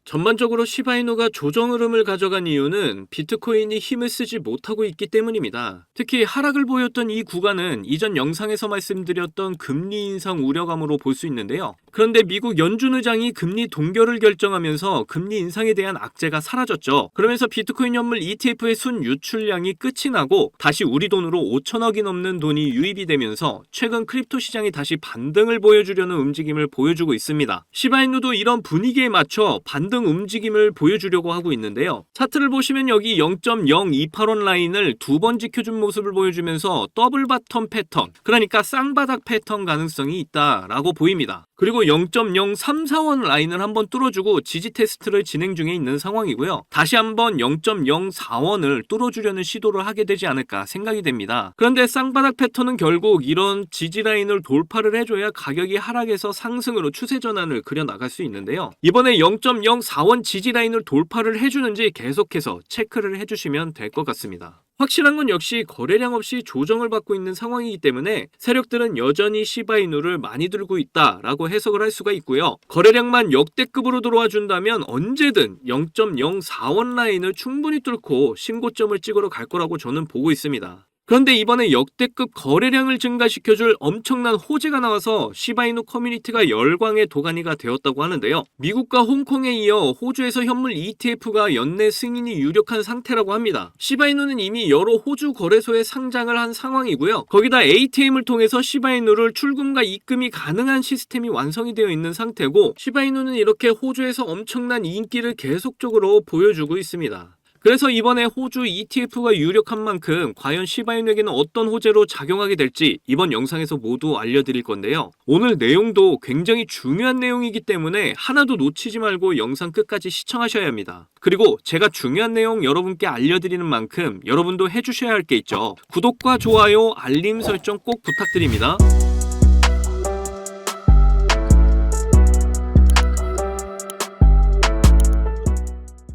전반적으로 시바이누가 조정 흐름을 가져간 이유는 비트코인이 힘을 쓰지 못하고 있기 때문입니다. 특히 하락을 보였던 이 구간은 이전 영상에서 말씀드렸던 금리 인상 우려감으로 볼 수 있는데요. 그런데 미국 연준의장이 금리 동결을 결정하면서 금리 인상에 대한 악재가 사라졌죠. 그러면서 비트코인 현물 ETF의 순 유출량이 끝이 나고 다시 우리 돈으로 5천억이 넘는 돈이 유입이 되면서 최근 크립토 시장이 다시 반등을 보여주려는 움직임을 보여주고 있습니다. 시바이누도 이런 분위기에 맞춰 반등 움직임을 보여주려고 하고 있는데요. 차트를 보시면 여기 0.028원 라인을 두 번 지켜준 모습을 보여주면서 더블 바텀 패턴, 그러니까 쌍바닥 패턴 가능성이 있다라고 보입니다. 그리고 0.034원 라인을 한번 뚫어주고 지지 테스트를 진행 중에 있는 상황이고요. 다시 한번 0.04원을 뚫어주려는 시도를 하게 되지 않을까 생각이 됩니다. 그런데 쌍바닥 패턴은 결국 이런 지지 라인을 돌파를 해줘야 가격이 하락해서 상승으로 추세 전환을 그려나갈 수 있는데요. 이번에 0.04원 지지 라인을 돌파를 해주는지 계속해서 체크를 해주시면 될 것 같습니다. 확실한 건 역시 거래량 없이 조정을 받고 있는 상황이기 때문에 세력들은 여전히 시바이누를 많이 들고 있다라고 해석을 할 수가 있고요. 거래량만 역대급으로 들어와 준다면 언제든 0.04원 라인을 충분히 뚫고 신고점을 찍으러 갈 거라고 저는 보고 있습니다. 그런데 이번에 역대급 거래량을 증가시켜줄 엄청난 호재가 나와서 시바이누 커뮤니티가 열광의 도가니가 되었다고 하는데요. 미국과 홍콩에 이어 호주에서 현물 ETF가 연내 승인이 유력한 상태라고 합니다. 시바이누는 이미 여러 호주 거래소에 상장을 한 상황이고요. 거기다 ATM을 통해서 시바이누를 출금과 입금이 가능한 시스템이 완성이 되어 있는 상태고, 시바이누는 이렇게 호주에서 엄청난 인기를 계속적으로 보여주고 있습니다. 그래서 이번에 호주 ETF가 유력한 만큼 과연 시바이누에게는 어떤 호재로 작용하게 될지 이번 영상에서 모두 알려드릴 건데요. 오늘 내용도 굉장히 중요한 내용이기 때문에 하나도 놓치지 말고 영상 끝까지 시청하셔야 합니다. 그리고 제가 중요한 내용 여러분께 알려드리는 만큼 여러분도 해주셔야 할 게 있죠. 구독과 좋아요, 알림 설정 꼭 부탁드립니다.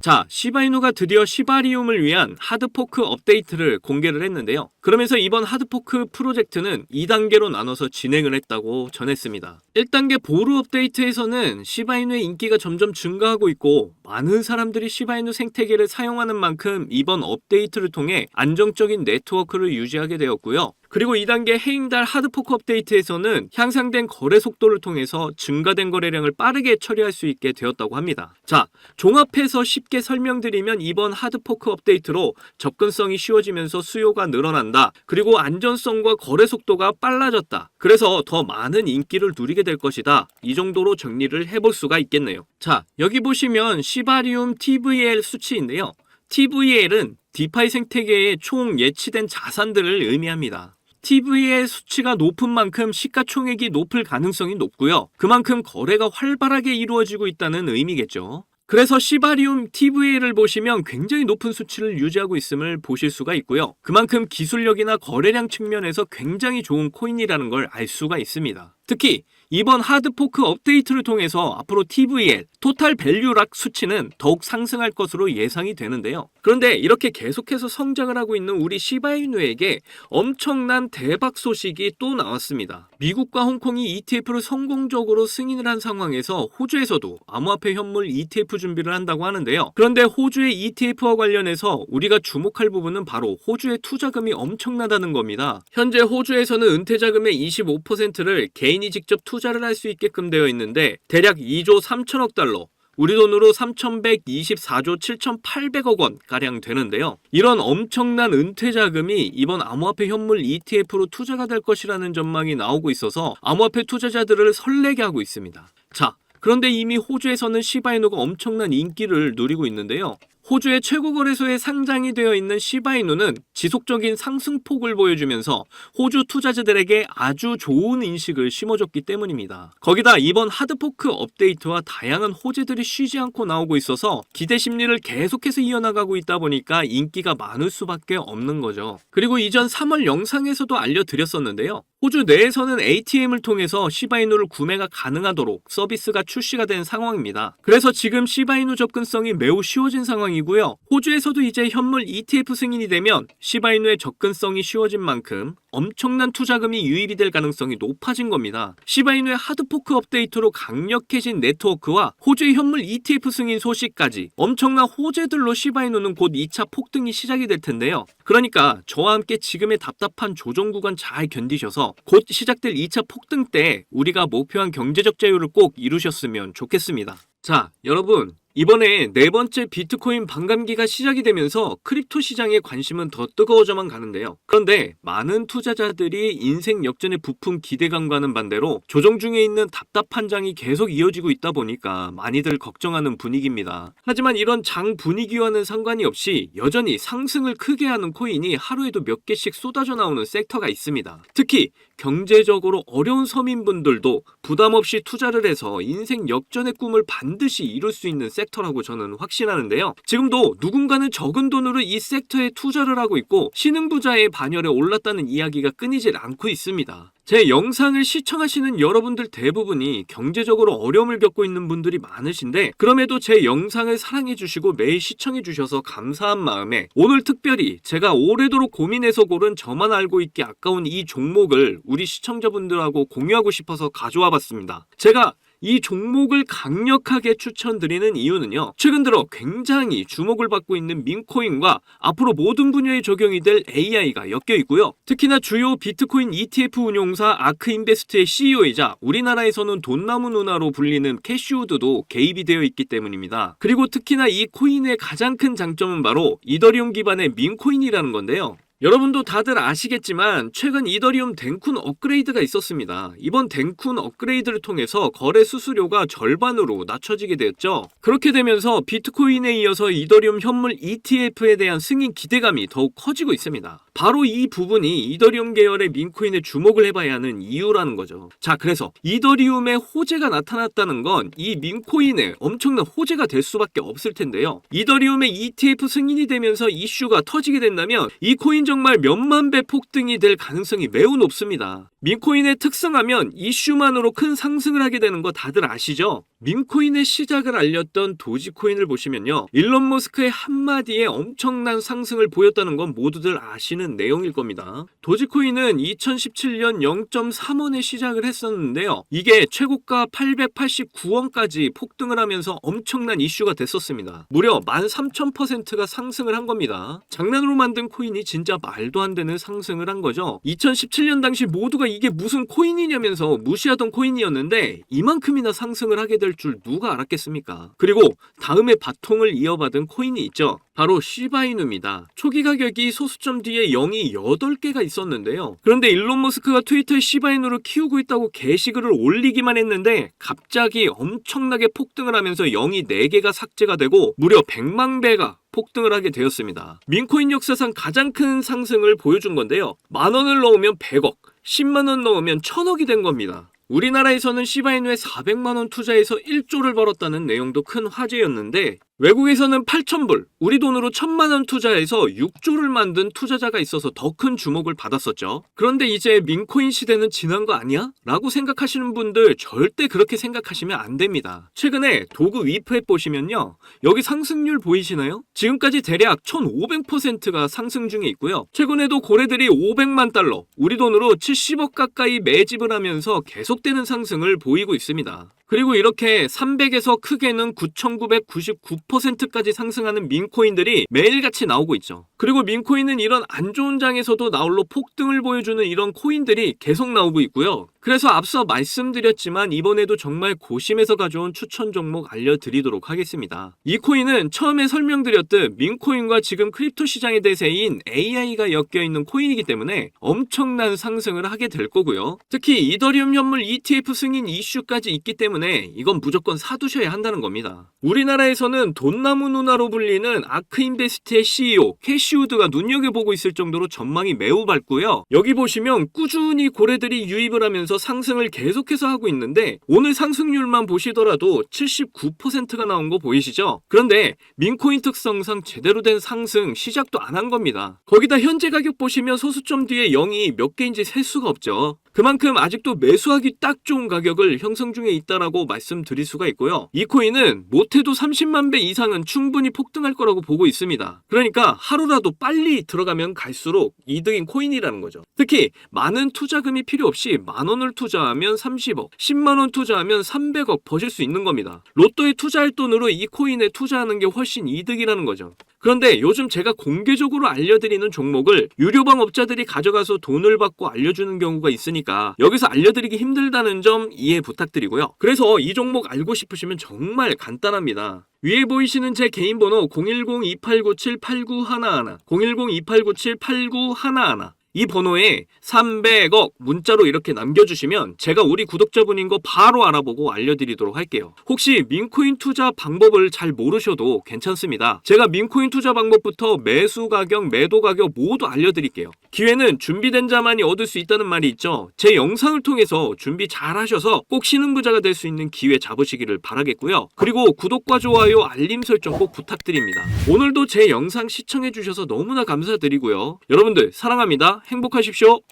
자, 시바이누가 드디어 시바리움을 위한 하드포크 업데이트를 공개를 했는데요. 그러면서 이번 하드포크 프로젝트는 2단계로 나눠서 진행을 했다고 전했습니다. 1단계 보루 업데이트에서는 시바이누의 인기가 점점 증가하고 있고 많은 사람들이 시바이누 생태계를 사용하는 만큼 이번 업데이트를 통해 안정적인 네트워크를 유지하게 되었고요. 그리고 2단계 해잉달 하드포크 업데이트에서는 향상된 거래 속도를 통해서 증가된 거래량을 빠르게 처리할 수 있게 되었다고 합니다. 자, 종합해서 쉽게 설명드리면 이번 하드포크 업데이트로 접근성이 쉬워지면서 수요가 늘어난다. 그리고 안전성과 거래 속도가 빨라졌다. 그래서 더 많은 인기를 누리게 될 것이다. 이 정도로 정리를 해볼 수가 있겠네요. 자, 여기 보시면 시바리움 TVL 수치인데요. TVL은 디파이 생태계의 총 예치된 자산들을 의미합니다. TVL 수치가 높은 만큼 시가총액이 높을 가능성이 높고요. 그만큼 거래가 활발하게 이루어지고 있다는 의미겠죠. 그래서 시바리움 TVL을 보시면 굉장히 높은 수치를 유지하고 있음을 보실 수가 있고요. 그만큼 기술력이나 거래량 측면에서 굉장히 좋은 코인이라는 걸 알 수가 있습니다. 특히 이번 하드포크 업데이트를 통해서 앞으로 TVL, 토탈 밸류락 수치는 더욱 상승할 것으로 예상이 되는데요. 그런데 이렇게 계속해서 성장을 하고 있는 우리 시바이누에게 엄청난 대박 소식이 또 나왔습니다. 미국과 홍콩이 ETF를 성공적으로 승인을 한 상황에서 호주에서도 암호화폐 현물 ETF 준비를 한다고 하는데요. 그런데 호주의 ETF와 관련해서 우리가 주목할 부분은 바로 호주의 투자금이 엄청나다는 겁니다. 현재 호주에서는 은퇴자금의 25%를 개인이 직접 투자를 할 수 있게끔 되어 있는데 대략 2조 3천억 달러, 우리 돈으로 3,124조 7,800억 원 가량 되는데요. 이런 엄청난 은퇴 자금이 이번 암호화폐 현물 ETF로 투자가 될 것이라는 전망이 나오고 있어서 암호화폐 투자자들을 설레게 하고 있습니다. 자, 그런데 이미 호주에서는 시바이누가 엄청난 인기를 누리고 있는데요. 호주의 최고 거래소에 상장이 되어 있는 시바이누는 지속적인 상승폭을 보여주면서 호주 투자자들에게 아주 좋은 인식을 심어줬기 때문입니다. 거기다 이번 하드포크 업데이트와 다양한 호재들이 쉬지 않고 나오고 있어서 기대 심리를 계속해서 이어나가고 있다 보니까 인기가 많을 수밖에 없는 거죠. 그리고 이전 3월 영상에서도 알려드렸었는데요. 호주 내에서는 ATM을 통해서 시바이누를 구매가 가능하도록 서비스가 출시가 된 상황입니다. 그래서 지금 시바이누 접근성이 매우 쉬워진 상황이고요. 호주에서도 이제 현물 ETF 승인이 되면 시바이누의 접근성이 쉬워진 만큼 엄청난 투자금이 유입이 될 가능성이 높아진 겁니다. 시바이누의 하드포크 업데이트로 강력해진 네트워크와 호주의 현물 ETF 승인 소식까지 엄청난 호재들로 시바이누는 곧 2차 폭등이 시작이 될 텐데요. 그러니까 저와 함께 지금의 답답한 조정 구간 잘 견디셔서 곧 시작될 2차 폭등 때 우리가 목표한 경제적 자유를 꼭 이루셨으면 좋겠습니다. 자, 여러분, 이번에 네 번째 비트코인 반감기가 시작이 되면서 크립토 시장의 관심은 더 뜨거워져만 가는데요. 그런데 많은 투자자들이 인생 역전의 부푼 기대감과는 반대로 조정 중에 있는 답답한 장이 계속 이어지고 있다 보니까 많이들 걱정하는 분위기입니다. 하지만 이런 장 분위기와는 상관이 없이 여전히 상승을 크게 하는 코인이 하루에도 몇 개씩 쏟아져 나오는 섹터가 있습니다. 특히 경제적으로 어려운 서민분들도 부담 없이 투자를 해서 인생 역전의 꿈을 반드시 이룰 수 있는 섹터라고 저는 확신하는데요. 지금도 누군가는 적은 돈으로 이 섹터에 투자를 하고 있고 신흥부자의 반열에 올랐다는 이야기가 끊이질 않고 있습니다. 제 영상을 시청하시는 여러분들 대부분이 경제적으로 어려움을 겪고 있는 분들이 많으신데 그럼에도 제 영상을 사랑해주시고 매일 시청해주셔서 감사한 마음에 오늘 특별히 제가 오래도록 고민해서 고른 저만 알고 있기 아까운 이 종목을 우리 시청자분들하고 공유하고 싶어서 가져와 봤습니다. 제가 이 종목을 강력하게 추천드리는 이유는요. 최근 들어 굉장히 주목을 받고 있는 민코인과 앞으로 모든 분야에 적용이 될 AI가 엮여 있고요. 특히나 주요 비트코인 ETF 운용사 아크인베스트의 CEO이자 우리나라에서는 돈나무 누나로 불리는 캐시우드도 개입이 되어 있기 때문입니다. 그리고 특히나 이 코인의 가장 큰 장점은 바로 이더리움 기반의 민코인이라는 건데요. 여러분도 다들 아시겠지만 최근 이더리움 댕쿤 업그레이드가 있었습니다. 이번 댕쿤 업그레이드를 통해서 거래 수수료가 절반으로 낮춰지게 되었죠. 그렇게 되면서 비트코인에 이어서 이더리움 현물 ETF에 대한 승인 기대감이 더욱 커지고 있습니다. 바로 이 부분이 이더리움 계열의 민코인에 주목을 해봐야 하는 이유라는 거죠. 자, 그래서 이더리움의 호재가 나타났다는 건 이 민코인에 엄청난 호재가 될 수밖에 없을 텐데요. 이더리움의 ETF 승인이 되면서 이슈가 터지게 된다면 이 코인 정말 몇만 배 폭등이 될 가능성이 매우 높습니다. 민코인의 특성하면 이슈만으로 큰 상승을 하게 되는 거 다들 아시죠? 민코인의 시작을 알렸던 도지코인을 보시면요. 일론 머스크의 한마디에 엄청난 상승을 보였다는 건 모두들 아시는 내용일 겁니다. 도지코인은 2017년 0.3원에 시작을 했었는데요. 이게 최고가 889원까지 폭등을 하면서 엄청난 이슈가 됐었습니다. 무려 13,000%가 상승을 한 겁니다. 장난으로 만든 코인이 진짜 말도 안 되는 상승을 한 거죠. 2017년 당시 모두가 이게 무슨 코인이냐면서 무시하던 코인이었는데 이만큼이나 상승을 하게 될 줄 누가 알았겠습니까? 그리고 다음에 바통을 이어받은 코인이 있죠. 바로 시바이누입니다. 초기 가격이 소수점 뒤에 0이 8개가 있었는데요. 그런데 일론 머스크가 트위터에 시바이누를 키우고 있다고 게시글을 올리기만 했는데 갑자기 엄청나게 폭등을 하면서 0이 4개가 삭제가 되고 무려 100만 배가 폭등을 하게 되었습니다. 민코인 역사상 가장 큰 상승을 보여준 건데요. 10,000원을 넣으면 100억, 10만원 넣으면 1,000억이 된 겁니다. 우리나라에서는 시바이누에 400만원 투자해서 1조를 벌었다는 내용도 큰 화제였는데 외국에서는 8,000불, 우리 돈으로 1,000만원 투자해서 6조를 만든 투자자가 있어서 더 큰 주목을 받았었죠. 그런데 이제 민코인 시대는 지난 거 아니야? 라고 생각하시는 분들 절대 그렇게 생각하시면 안 됩니다. 최근에 도구 위프앱 보시면요. 여기 상승률 보이시나요? 지금까지 대략 1,500%가 상승 중에 있고요. 최근에도 고래들이 500만 달러, 우리 돈으로 70억 가까이 매집을 하면서 계속되는 상승을 보이고 있습니다. 그리고 이렇게 300에서 크게는 9,999%까지 상승하는 민코인들이 매일같이 나오고 있죠. 그리고 민코인은 이런 안 좋은 장에서도 나홀로 폭등을 보여주는 이런 코인들이 계속 나오고 있고요. 그래서 앞서 말씀드렸지만 이번에도 정말 고심해서 가져온 추천 종목 알려드리도록 하겠습니다. 이 코인은 처음에 설명드렸듯 민코인과 지금 크립토 시장의 대세인 AI가 엮여있는 코인이기 때문에 엄청난 상승을 하게 될 거고요. 특히 이더리움 현물 ETF 승인 이슈까지 있기 때문에 이건 무조건 사두셔야 한다는 겁니다. 우리나라에서는 돈나무 누나로 불리는 아크인베스트의 CEO 캐시우드가 눈여겨보고 있을 정도로 전망이 매우 밝고요. 여기 보시면 꾸준히 고래들이 유입을 하면서 상승을 계속해서 하고 있는데 오늘 상승률만 보시더라도 79%가 나온 거 보이시죠? 그런데 민코인 특성상 제대로 된 상승 시작도 안 한 겁니다. 거기다 현재 가격 보시면 소수점 뒤에 0이 몇 개인지 셀 수가 없죠. 그만큼 아직도 매수하기 딱 좋은 가격을 형성 중에 있다라고 말씀드릴 수가 있고요. 이 코인은 못해도 30만 배 이상은 충분히 폭등할 거라고 보고 있습니다. 그러니까 하루라도 빨리 들어가면 갈수록 이득인 코인이라는 거죠. 특히 많은 투자금이 필요 없이 만 원을 투자하면 30억, 10만 원 투자하면 300억 버실 수 있는 겁니다. 로또에 투자할 돈으로 이 코인에 투자하는 게 훨씬 이득이라는 거죠. 그런데 요즘 제가 공개적으로 알려드리는 종목을 유료방 업자들이 가져가서 돈을 받고 알려주는 경우가 있으니까 여기서 알려드리기 힘들다는 점 이해 부탁드리고요. 그래서 이 종목 알고 싶으시면 정말 간단합니다. 위에 보이시는 제 개인 번호 010-2897-8911, 010-2897-8911, 이 번호에 300억 문자로 이렇게 남겨주시면 제가 우리 구독자분인 거 바로 알아보고 알려드리도록 할게요. 혹시 민코인 투자 방법을 잘 모르셔도 괜찮습니다. 제가 민코인 투자 방법부터 매수 가격, 매도 가격 모두 알려드릴게요. 기회는 준비된 자만이 얻을 수 있다는 말이 있죠. 제 영상을 통해서 준비 잘 하셔서 꼭 신흥부자가 될 수 있는 기회 잡으시기를 바라겠고요. 그리고 구독과 좋아요, 알림 설정 꼭 부탁드립니다. 오늘도 제 영상 시청해주셔서 너무나 감사드리고요. 여러분들 사랑합니다. 행복하십시오.